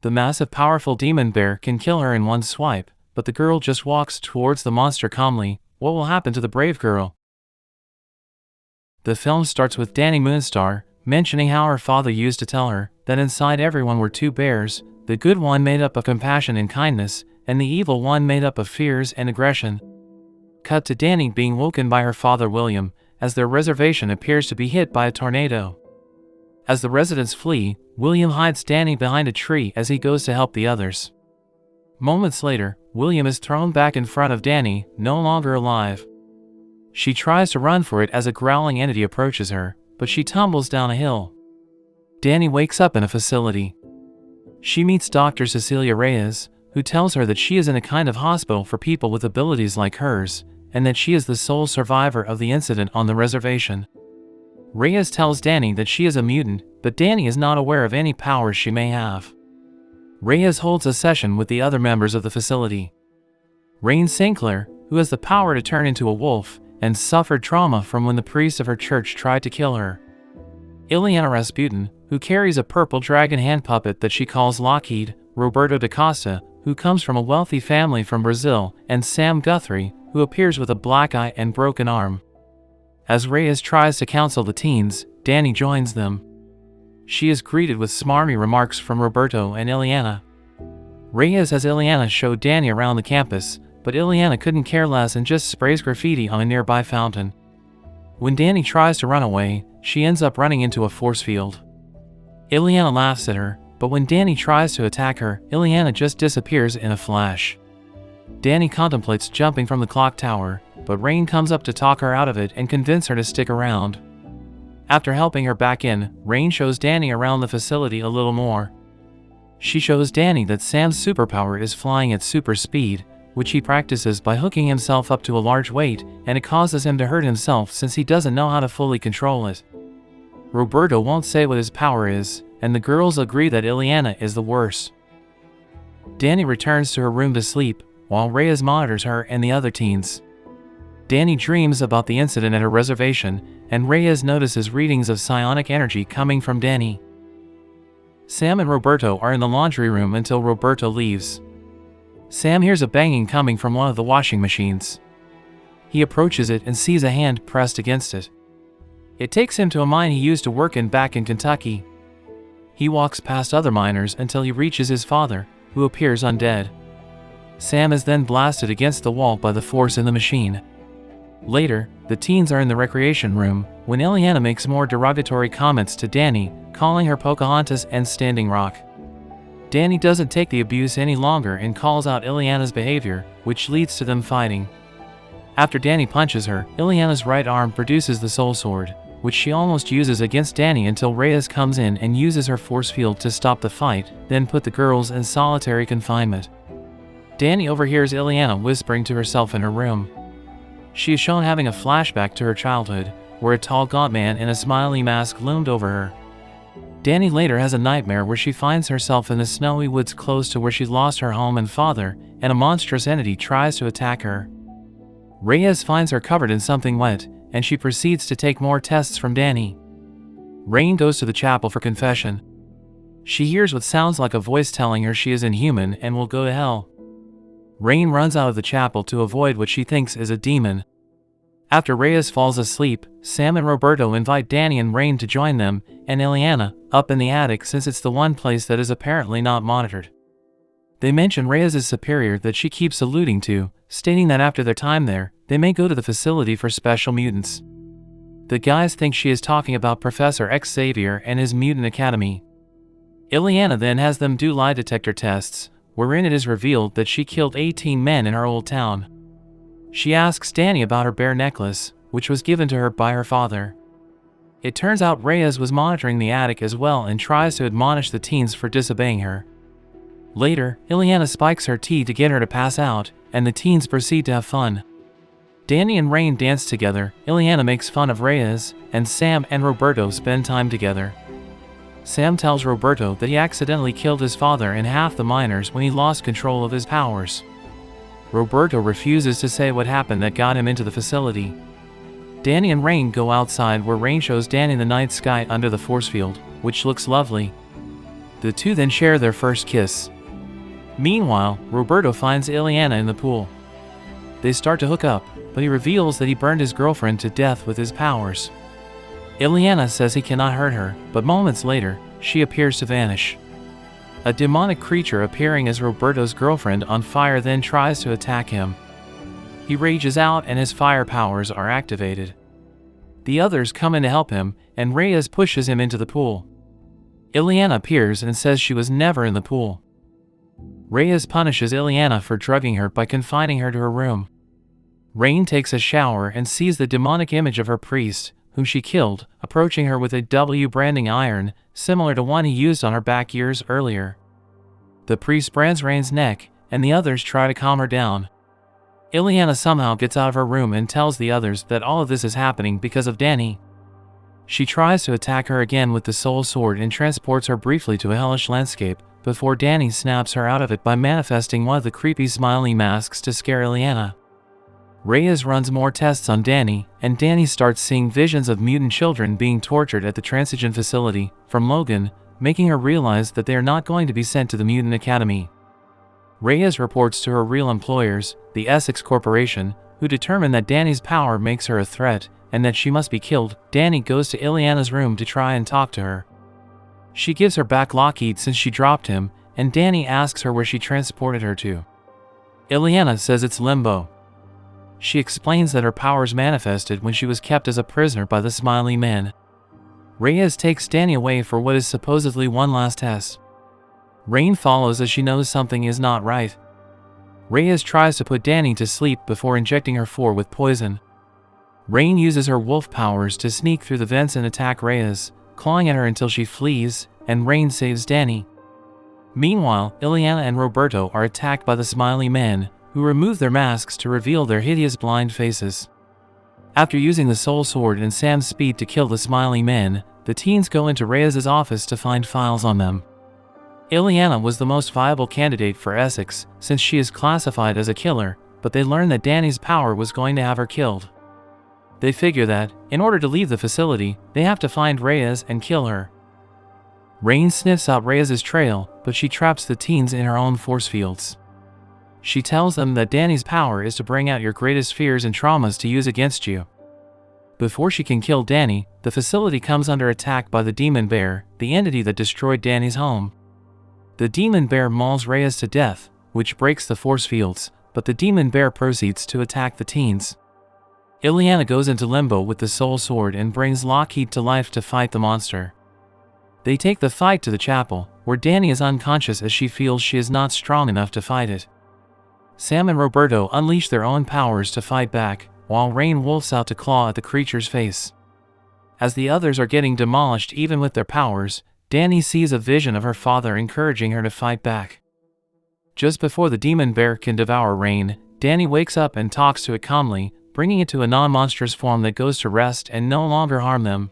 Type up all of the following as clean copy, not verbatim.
The massive powerful demon bear can kill her in one swipe, but the girl just walks towards the monster calmly. What will happen to the brave girl? The film starts with Dani Moonstar mentioning how her father used to tell her that inside everyone were two bears, the good one made up of compassion and kindness, and the evil one made up of fears and aggression. Cut to Dani being woken by her father William, as their reservation appears to be hit by a tornado. As the residents flee, William hides Dani behind a tree as he goes to help the others. Moments later, William is thrown back in front of Dani, no longer alive. She tries to run for it as a growling entity approaches her, but she tumbles down a hill. Dani wakes up in a facility. She meets Dr. Cecilia Reyes, who tells her that she is in a kind of hospital for people with abilities like hers, and that she is the sole survivor of the incident on the reservation. Reyes tells Dani that she is a mutant, but Dani is not aware of any powers she may have. Reyes holds a session with the other members of the facility. Rain Sinclair, who has the power to turn into a wolf, and suffered trauma from when the priest of her church tried to kill her. Ileana Rasputin, who carries a purple dragon hand puppet that she calls Lockheed, Roberto da Costa, who comes from a wealthy family from Brazil, and Sam Guthrie, who appears with a black eye and broken arm. As Reyes tries to counsel the teens, Dani joins them. She is greeted with smarmy remarks from Roberto and Ileana. Reyes has Ileana show Dani around the campus, but Ileana couldn't care less and just sprays graffiti on a nearby fountain. When Dani tries to run away, she ends up running into a force field. Ileana laughs at her, but when Dani tries to attack her, Ileana just disappears in a flash. Dani contemplates jumping from the clock tower, but Rain comes up to talk her out of it and convince her to stick around. After helping her back in, Rain shows Dani around the facility a little more. She shows Dani that Sam's superpower is flying at super speed, which he practices by hooking himself up to a large weight, and it causes him to hurt himself since he doesn't know how to fully control it. Roberto won't say what his power is, and the girls agree that Ileana is the worst. Dani returns to her room to sleep, while Reyes monitors her and the other teens. Dani dreams about the incident at her reservation, and Reyes notices readings of psionic energy coming from Dani. Sam and Roberto are in the laundry room until Roberto leaves. Sam hears a banging coming from one of the washing machines. He approaches it and sees a hand pressed against it. It takes him to a mine he used to work in back in Kentucky. He walks past other miners until he reaches his father, who appears undead. Sam is then blasted against the wall by the force in the machine. Later, the teens are in the recreation room when Ileana makes more derogatory comments to Dani, calling her Pocahontas and Standing Rock. Dani doesn't take the abuse any longer and calls out Ileana's behavior, which leads to them fighting. After Dani punches her, Ileana's right arm produces the soul sword, which she almost uses against Dani until Reyes comes in and uses her force field to stop the fight, then put the girls in solitary confinement. Dani overhears Ileana whispering to herself in her room. She is shown having a flashback to her childhood, where a tall gaunt man in a smiley mask loomed over her. Dani later has a nightmare where she finds herself in the snowy woods close to where she lost her home and father, and a monstrous entity tries to attack her. Reyes finds her covered in something wet, and she proceeds to take more tests from Dani. Rain goes to the chapel for confession. She hears what sounds like a voice telling her she is inhuman and will go to hell. Rain runs out of the chapel to avoid what she thinks is a demon. After Reyes falls asleep, Sam and Roberto invite Dani and Rain to join them, and Ileana, up in the attic since it's the one place that is apparently not monitored. They mention Reyes' superior that she keeps alluding to, stating that after their time there, they may go to the facility for special mutants. The guys think she is talking about Professor X Xavier and his mutant academy. Ileana then has them do lie detector tests, wherein it is revealed that she killed 18 men in her old town. She asks Dani about her bear necklace, which was given to her by her father. It turns out Reyes was monitoring the attic as well and tries to admonish the teens for disobeying her. Later, Ileana spikes her tea to get her to pass out, and the teens proceed to have fun. Dani and Rain dance together, Ileana makes fun of Reyes, and Sam and Roberto spend time together. Sam tells Roberto that he accidentally killed his father and half the miners when he lost control of his powers. Roberto refuses to say what happened that got him into the facility. Dani and Rain go outside where Rain shows Dani the night sky under the force field, which looks lovely. The two then share their first kiss. Meanwhile, Roberto finds Ileana in the pool. They start to hook up, but he reveals that he burned his girlfriend to death with his powers. Ileana says he cannot hurt her, but moments later, she appears to vanish. A demonic creature appearing as Roberto's girlfriend on fire then tries to attack him. He rages out and his fire powers are activated. The others come in to help him, and Reyes pushes him into the pool. Ileana appears and says she was never in the pool. Reyes punishes Ileana for drugging her by confining her to her room. Rain takes a shower and sees the demonic image of her priest, whom she killed, approaching her with a W branding iron, similar to one he used on her back years earlier. The priest brands Rain's neck, and the others try to calm her down. Ileana somehow gets out of her room and tells the others that all of this is happening because of Danny. She tries to attack her again with the soul sword and transports her briefly to a hellish landscape, before Danny snaps her out of it by manifesting one of the creepy smiley masks to scare Ileana. Reyes runs more tests on Danny, and Danny starts seeing visions of mutant children being tortured at the Transigen facility from Logan, making her realize that they are not going to be sent to the Mutant Academy. Reyes reports to her real employers, the Essex Corporation, who determine that Danny's power makes her a threat, and that she must be killed. Danny goes to Ileana's room to try and talk to her. She gives her back Lockheed since she dropped him, and Danny asks her where she transported her to. Ileana says it's Limbo. She explains that her powers manifested when she was kept as a prisoner by the Smiley Men. Reyes takes Danny away for what is supposedly one last test. Rain follows as she knows something is not right. Reyes tries to put Danny to sleep before injecting her with poison. Rain uses her wolf powers to sneak through the vents and attack Reyes, clawing at her until she flees, and Rain saves Danny. Meanwhile, Ileana and Roberto are attacked by the Smiley Men, who remove their masks to reveal their hideous blind faces. After using the soul sword and Sam's speed to kill the Smiley Men, the teens go into Reyes' office to find files on them. Ileana was the most viable candidate for Essex, since she is classified as a killer, but they learn that Danny's power was going to have her killed. They figure that, in order to leave the facility, they have to find Reyes and kill her. Rain sniffs out Reyes' trail, but she traps the teens in her own force fields. She tells them that Danny's power is to bring out your greatest fears and traumas to use against you. Before she can kill Danny, the facility comes under attack by the Demon Bear, the entity that destroyed Danny's home. The Demon Bear mauls Reyes to death, which breaks the force fields, but the Demon Bear proceeds to attack the teens. Ileana goes into limbo with the soul sword and brings Lockheed to life to fight the monster. They take the fight to the chapel, where Danny is unconscious as she feels she is not strong enough to fight it. Sam and Roberto unleash their own powers to fight back, while Rain wolfs out to claw at the creature's face. As the others are getting demolished even with their powers, Danny sees a vision of her father encouraging her to fight back. Just before the Demon Bear can devour Rain, Danny wakes up and talks to it calmly, bringing it to a non-monstrous form that goes to rest and no longer harm them.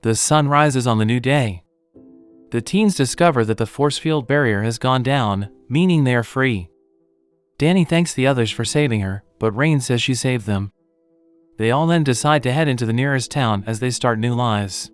The sun rises on the new day. The teens discover that the force field barrier has gone down, meaning they are free. Danny thanks the others for saving her, but Rain says she saved them. They all then decide to head into the nearest town as they start new lives.